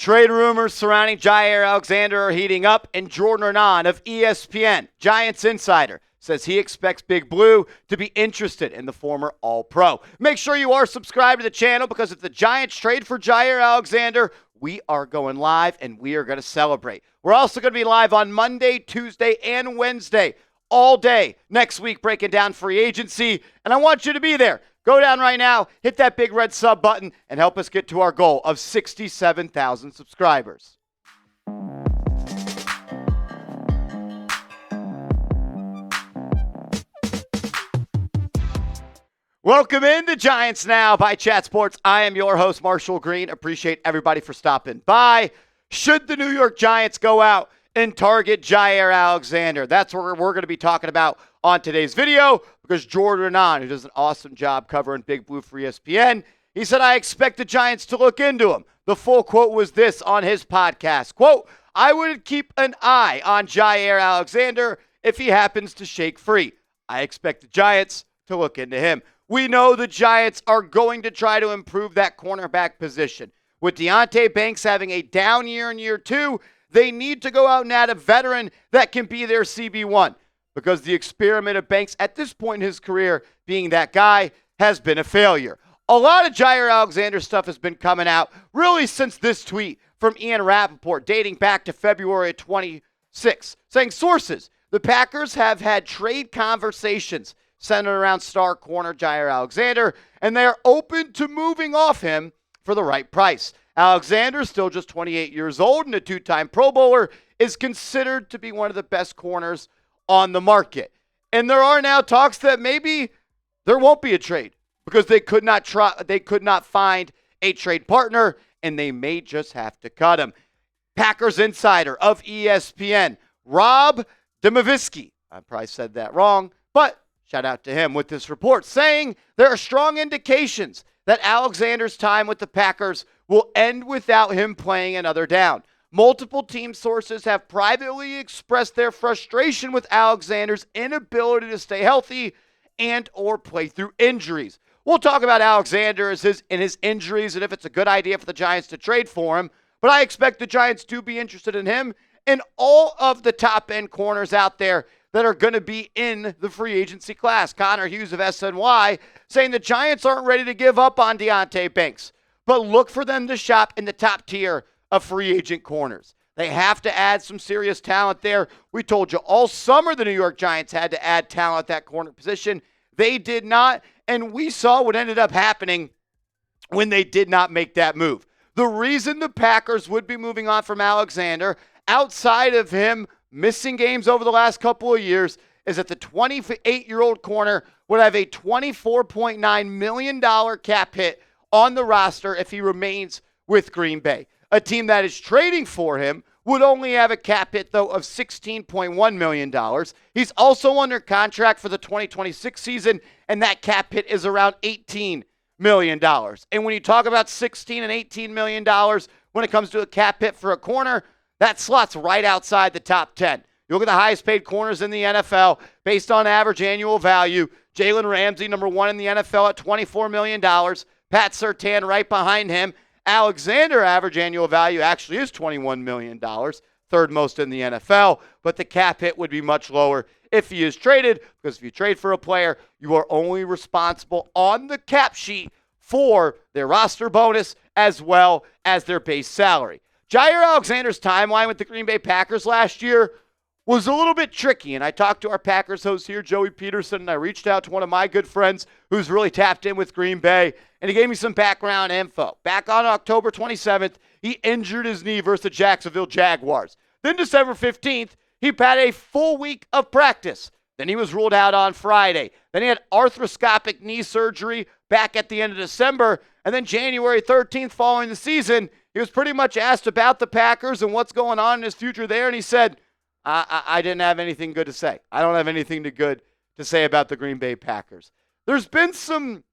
Trade rumors surrounding Jaire Alexander are heating up, and Jordan Renan of ESPN, Giants insider, says he expects Big Blue to be interested in the former All-Pro. Make sure you are subscribed to the channel, because if the Giants trade for Jaire Alexander, we are going live and we are going to celebrate. We're also going to be live on Monday, Tuesday, and Wednesday all day next week, breaking down free agency, and I want you to be there. Go down right now, hit that big red sub button, and help us get to our goal of 67,000 subscribers. Welcome into Giants Now by Chat Sports. I am your host, Marshall Green. Appreciate everybody for stopping by. Should the New York Giants go out and target Jaire Alexander? That's what we're going to be talking about on today's video, because Jordan Renan, who does an awesome job covering Big Blue for ESPN, he said, I expect the Giants to look into him. The full quote was this on his podcast. Quote, I would keep an eye on Jaire Alexander if he happens to shake free. I expect the Giants to look into him. We know the Giants are going to try to improve that cornerback position. With Deonte Banks having a down year in year two, they need to go out and add a veteran that can be their CB1, because the experiment of Banks at this point in his career being that guy has been a failure. A lot of Jaire Alexander stuff has been coming out really since this tweet from Ian Rappaport dating back to February 26, saying sources, the Packers have had trade conversations centered around star corner Jaire Alexander, and they are open to moving off him for the right price. Alexander, still just 28 years old and a two-time Pro Bowler, is considered to be one of the best corners on the market. And there are now talks that maybe there won't be a trade, because they could not find a trade partner, and they may just have to cut him. Packers insider of ESPN, Rob Demovsky, I probably said that wrong, but shout out to him with this report, saying there are strong indications that Alexander's time with the Packers will end without him playing another down. Multiple team sources have privately expressed their frustration with Alexander's inability to stay healthy and or play through injuries. We'll talk about Alexander and his injuries and if it's a good idea for the Giants to trade for him, but I expect the Giants to be interested in him and all of the top-end corners out there that are going to be in the free agency class. Connor Hughes of SNY saying the Giants aren't ready to give up on Deonte Banks, but look for them to shop in the top tier of free agent corners. They have to add some serious talent there. We told you all summer the New York Giants had to add talent at that corner position. They did not, and we saw what ended up happening when they did not make that move. The reason the Packers would be moving on from Alexander, outside of him missing games over the last couple of years, is that the 28-year-old corner would have a $24.9 million cap hit on the roster if he remains with Green Bay. A team that is trading for him would only have a cap hit, though, of $16.1 million. He's also under contract for the 2026 season, and that cap hit is around $18 million. And when you talk about $16 and $18 million when it comes to a cap hit for a corner, that slots right outside the top 10. You look at the highest paid corners in the NFL based on average annual value. Jalen Ramsey, number one in the NFL at $24 million. Pat Surtain right behind him. Alexander, average annual value actually is $21 million, third most in the NFL, but the cap hit would be much lower if he is traded, because if you trade for a player, you are only responsible on the cap sheet for their roster bonus as well as their base salary. Jaire Alexander's timeline with the Green Bay Packers last year was a little bit tricky, and I talked to our Packers host here, Joey Peterson, and I reached out to one of my good friends who's really tapped in with Green Bay, and he gave me some background info. Back on October 27th, he injured his knee versus the Jacksonville Jaguars. Then December 15th, he had a full week of practice. Then he was ruled out on Friday. Then he had arthroscopic knee surgery back at the end of December, and then January 13th following the season, he was pretty much asked about the Packers and what's going on in his future there, and he said, I didn't have anything good to say. I don't have anything good to say about the Green Bay Packers. There's been some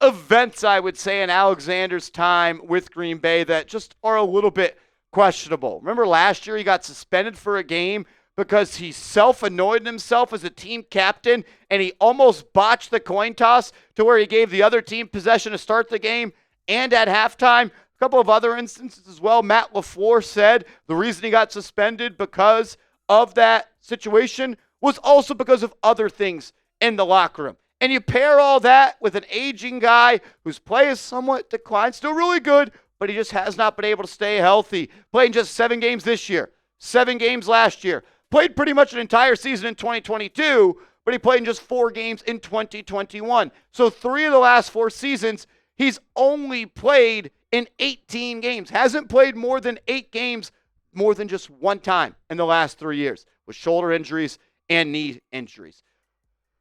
events, I would say, in Alexander's time with Green Bay that just are a little bit questionable. Remember last year he got suspended for a game because he self-anointed himself as a team captain, and he almost botched the coin toss to where he gave the other team possession to start the game and at halftime. A couple of other instances as well. Matt LaFleur said the reason he got suspended because of that situation was also because of other things in the locker room. And you pair all that with an aging guy whose play is somewhat declined, still really good, but he just has not been able to stay healthy. Playing just 7 games this year, 7 games last year. Played pretty much an entire season in 2022, but he played in just 4 games in 2021. So 3 of the last 4 seasons, he's only played in 18 games. Hasn't played more than 8 games more than just 1 time in the last 3 years with shoulder injuries and knee injuries.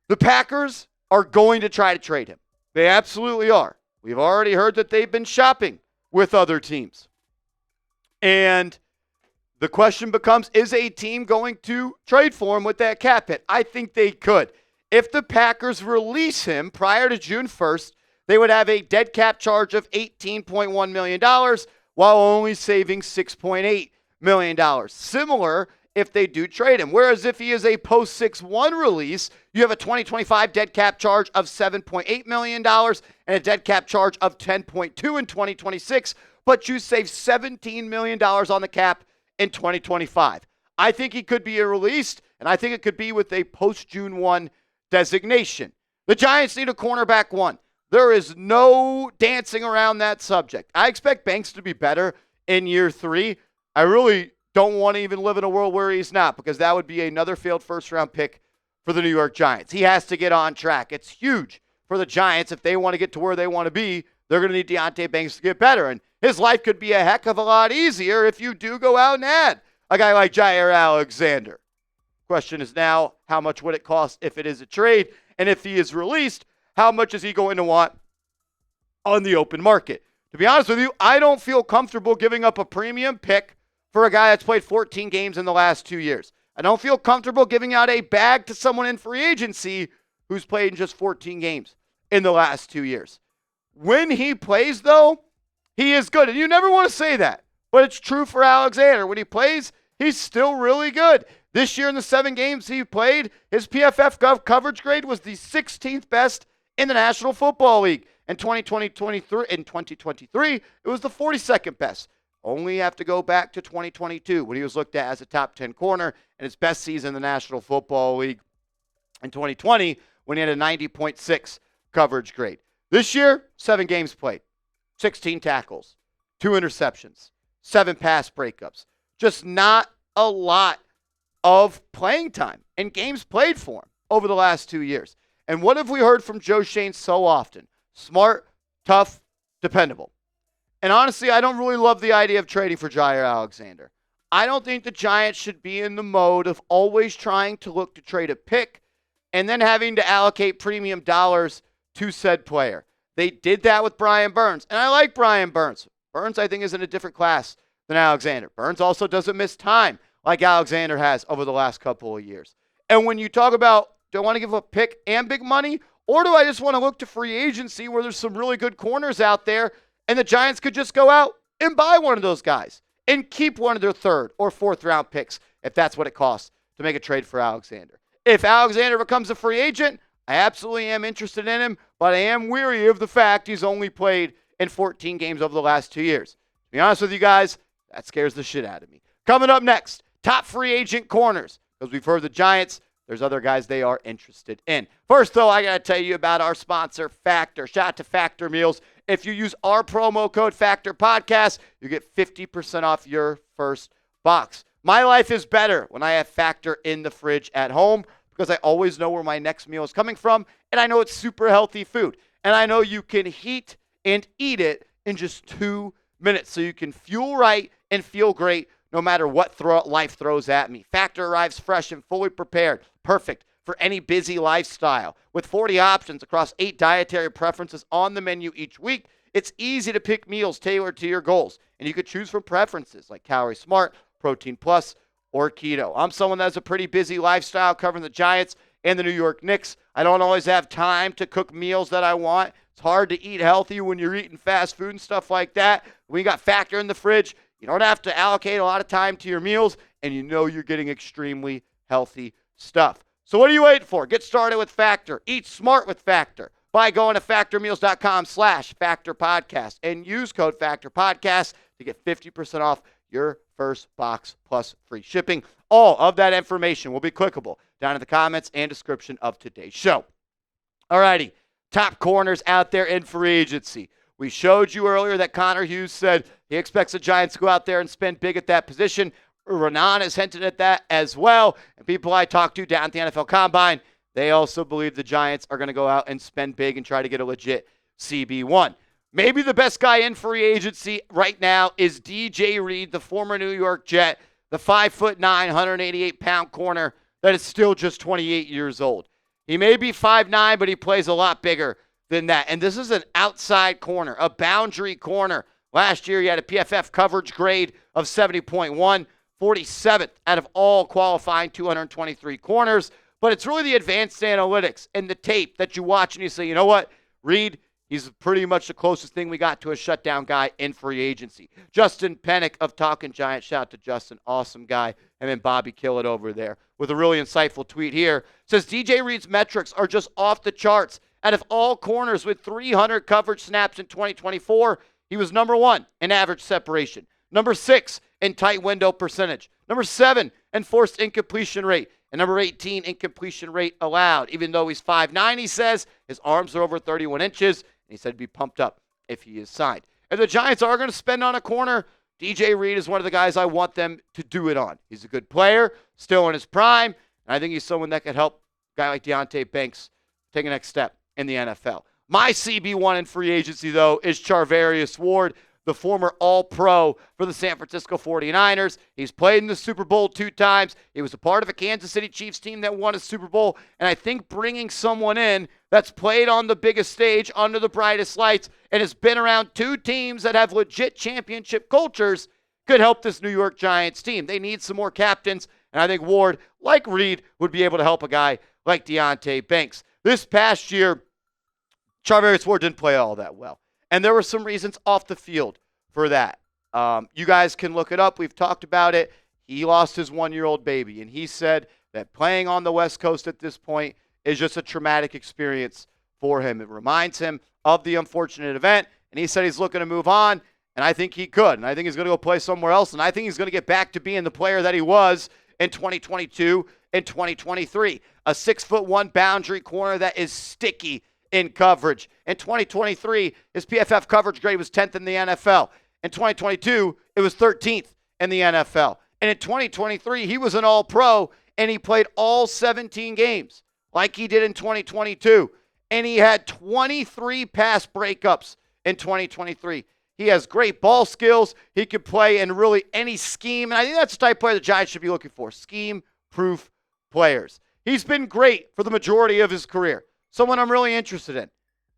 The Packers are going to try to trade him. They absolutely are. We've already heard that they've been shopping with other teams. And the question becomes, is a team going to trade for him with that cap hit? I think they could. If the Packers release him prior to June 1st, they would have a dead cap charge of $18.1 million while only saving $6.8 million. Similar if they do trade him. Whereas if he is a post 6-1 release, you have a 2025 dead cap charge of $7.8 million and a dead cap charge of $10.2 in 2026, but you save $17 million on the cap in 2025. I think he could be released, and I think it could be with a post-June 1 designation. The Giants need a cornerback 1. There is no dancing around that subject. I expect Banks to be better in year 3. I really don't want to even live in a world where he's not, because that would be another failed first-round pick for the New York Giants. He has to get on track. It's huge for the Giants. If they want to get to where they want to be, they're going to need Deonte Banks to get better. And his life could be a heck of a lot easier if you do go out and add a guy like Jaire Alexander. Question is now, how much would it cost if it is a trade? And if he is released, how much is he going to want on the open market? To be honest with you, I don't feel comfortable giving up a premium pick for a guy that's played 14 games in the last 2 years. I don't feel comfortable giving out a bag to someone in free agency who's played in just 14 games in the last 2 years. When he plays, though, he is good. And you never want to say that, but it's true for Alexander. When he plays, he's still really good. This year in the 7 games he played, his PFF coverage grade was the 16th best in the National Football League. In 2023, it was the 42nd best. Only have to go back to 2022 when he was looked at as a top 10 corner and his best season in the National Football League in 2020 when he had a 90.6 coverage grade. This year, 7 games played, 16 tackles, 2 interceptions, 7 pass breakups. Just not a lot of playing time and games played for him over the last 2 years. And what have we heard from Joe Schoen so often? Smart, tough, dependable. And honestly, I don't really love the idea of trading for Jaire Alexander. I don't think the Giants should be in the mode of always trying to look to trade a pick and then having to allocate premium dollars to said player. They did that with Brian Burns, and I like Brian Burns. Burns, I think, is in a different class than Alexander. Burns also doesn't miss time like Alexander has over the last couple of years. And when you talk about, do I want to give a pick and big money, or do I just want to look to free agency where there's some really good corners out there and the Giants could just go out and buy one of those guys and keep one of their 3rd or 4th round picks if that's what it costs to make a trade for Alexander. If Alexander becomes a free agent, I absolutely am interested in him, but I am weary of the fact he's only played in 14 games over the last 2 years. To be honest with you guys, that scares the shit out of me. Coming up next, top free agent corners, because we've heard the Giants, there's other guys they are interested in. First, though, I got to tell you about our sponsor, Factor. Shout out to Factor Meals. If you use our promo code Factor Podcast, you get 50% off your first box. My life is better when I have Factor in the fridge at home because I always know where my next meal is coming from, and I know it's super healthy food. And I know you can heat and eat it in just 2 minutes, so you can fuel right and feel great no matter what life throws at me. Factor arrives fresh and fully prepared. Perfect for any busy lifestyle. With 40 options across 8 dietary preferences on the menu each week, it's easy to pick meals tailored to your goals. And you could choose from preferences like Calorie Smart, Protein Plus, or Keto. I'm someone that has a pretty busy lifestyle covering the Giants and the New York Knicks. I don't always have time to cook meals that I want. It's hard to eat healthy when you're eating fast food and stuff like that. When you got Factor in the fridge, you don't have to allocate a lot of time to your meals, and you know you're getting extremely healthy stuff. So what are you waiting for? Get started with Factor. Eat smart with Factor. by going to factormeals.com/factorpodcast and use code factorpodcast to get 50% off your first box plus free shipping. All of that information will be clickable down in the comments and description of today's show. Alrighty, top corners out there in free agency. We showed you earlier that Connor Hughes said he expects the Giants to go out there and spend big at that position. Renan has hinted at that as well. And people I talked to down at the NFL Combine, they also believe the Giants are going to go out and spend big and try to get a legit CB1. Maybe the best guy in free agency right now is DJ Reed, the former New York Jet, the 5'9", 188-pound corner that is still just 28 years old. He may be 5'9", but he plays a lot bigger than that. And this is an outside corner, a boundary corner. Last year, he had a PFF coverage grade of 70.1, 47th out of all qualifying 223 corners. But it's really the advanced analytics and the tape that you watch and you say, you know what, Reed, he's pretty much the closest thing we got to a shutdown guy in free agency. Justin Pennick of Talking Giants, shout out to Justin, awesome guy. And then Bobby Killett over there with a really insightful tweet here. Says DJ Reed's metrics are just off the charts. Out of all corners with 300 coverage snaps in 2024, he was number 1 in average separation, number 6 in tight window percentage, number 7 in forced incompletion rate, and number 18 in completion rate allowed. Even though he's 5'9", he says, his arms are over 31 inches, and he said he'd be pumped up if he is signed. If the Giants are going to spend on a corner, DJ Reed is one of the guys I want them to do it on. He's a good player, still in his prime, and I think he's someone that could help a guy like Deonte Banks take a next step in the NFL. My CB1 in free agency, though, is Charvarius Ward, the former All-Pro for the San Francisco 49ers. He's played in the Super Bowl 2 times. He was a part of a Kansas City Chiefs team that won a Super Bowl. And I think bringing someone in that's played on the biggest stage under the brightest lights and has been around 2 teams that have legit championship cultures could help this New York Giants team. They need some more captains. And I think Ward, like Reed, would be able to help a guy like Deonte Banks. This past year, Charvarius Ward didn't play all that well. And there were some reasons off the field for that. You guys can look it up. We've talked about it. He lost his 1-year-old baby, and he said that playing on the West Coast at this point is just a traumatic experience for him. It reminds him of the unfortunate event, and he said he's looking to move on, and I think he could. And I think he's going to go play somewhere else, and I think he's going to get back to being the player that he was in 2022 and 2023. A 6'1" boundary corner that is sticky in coverage. In 2023, his PFF coverage grade was 10th in the NFL. In 2022, it was 13th in the NFL. And in 2023, he was an All-Pro, and he played all 17 games like he did in 2022. And he had 23 pass breakups in 2023. He has great ball skills. He can play in really any scheme. And I think that's the type of player the Giants should be looking for, scheme-proof players. He's been great for the majority of his career. Someone I'm really interested in.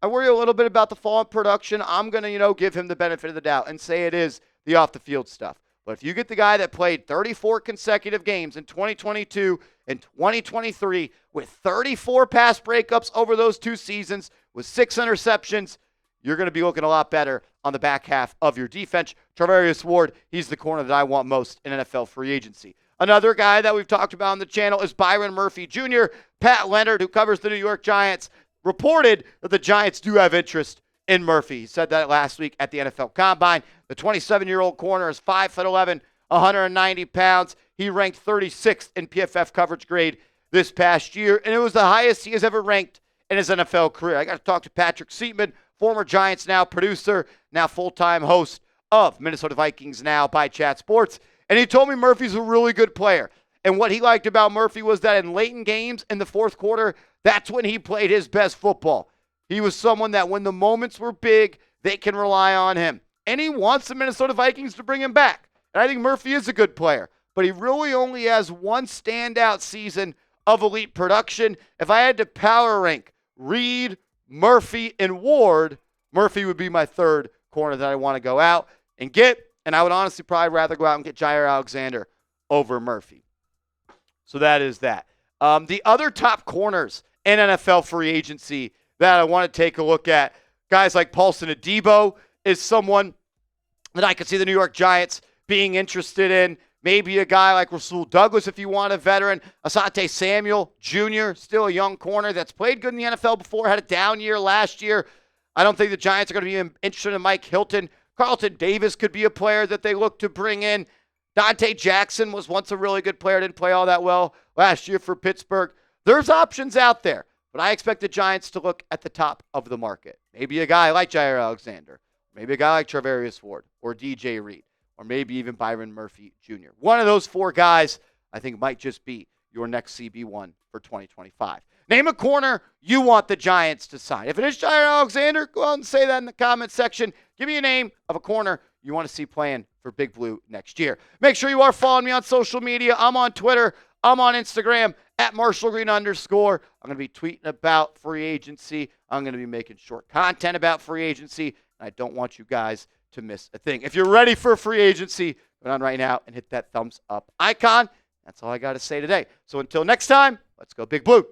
I worry a little bit about the fall in production. I'm going to, give him the benefit of the doubt and say it is the off-the-field stuff. But if you get the guy that played 34 consecutive games in 2022 and 2023 with 34 pass breakups over those 2 seasons with 6 interceptions, you're going to be looking a lot better on the back half of your defense. Charvarius Ward, he's the corner that I want most in NFL free agency. Another guy that we've talked about on the channel is Byron Murphy Jr. Pat Leonard, who covers the New York Giants, reported that the Giants do have interest in Murphy. He said that last week at the NFL Combine. The 27-year-old corner is 5'11", 190 pounds. He ranked 36th in PFF coverage grade this past year, and it was the highest he has ever ranked in his NFL career. I got to talk to Patrick Seatman, former Giants Now producer, now full-time host of Minnesota Vikings Now by Chat Sports. And he told me Murphy's a really good player. And what he liked about Murphy was that in late in games in the fourth quarter, that's when he played his best football. He was someone that when the moments were big, they can rely on him. And he wants the Minnesota Vikings to bring him back. And I think Murphy is a good player. But he really only has one standout season of elite production. If I had to power rank Reed, Murphy, and Ward, Murphy would be my 3rd corner that I want to go out and get. And I would honestly probably rather go out and get Jaire Alexander over Murphy. So that is that. The other top corners in NFL free agency that I want to take a look at, guys like Paulson Adebo is someone that I could see the New York Giants being interested in. Maybe a guy like Rasul Douglas if you want a veteran. Asante Samuel Jr., still a young corner that's played good in the NFL before, had a down year last year. I don't think the Giants are going to be interested in Mike Hilton. Carlton Davis could be a player that they look to bring in. Dante Jackson was once a really good player, didn't play all that well last year for Pittsburgh. There's options out there, but I expect the Giants to look at the top of the market. Maybe a guy like Jaire Alexander, maybe a guy like Travarius Ward or DJ Reed, or maybe even Byron Murphy Jr. One of those four guys I think might just be your next CB1 for 2025. Name a corner you want the Giants to sign. If it is Jaire Alexander, go out and say that in the comment section. Give me a name of a corner you want to see playing for Big Blue next year. Make sure you are following me on social media. I'm on Twitter. I'm on Instagram at @MarshallGreen_. I'm going to be tweeting about free agency. I'm going to be making short content about free agency. And I don't want you guys to miss a thing. If you're ready for free agency, go on right now and hit that thumbs up icon. That's all I got to say today. So until next time, let's go Big Blue.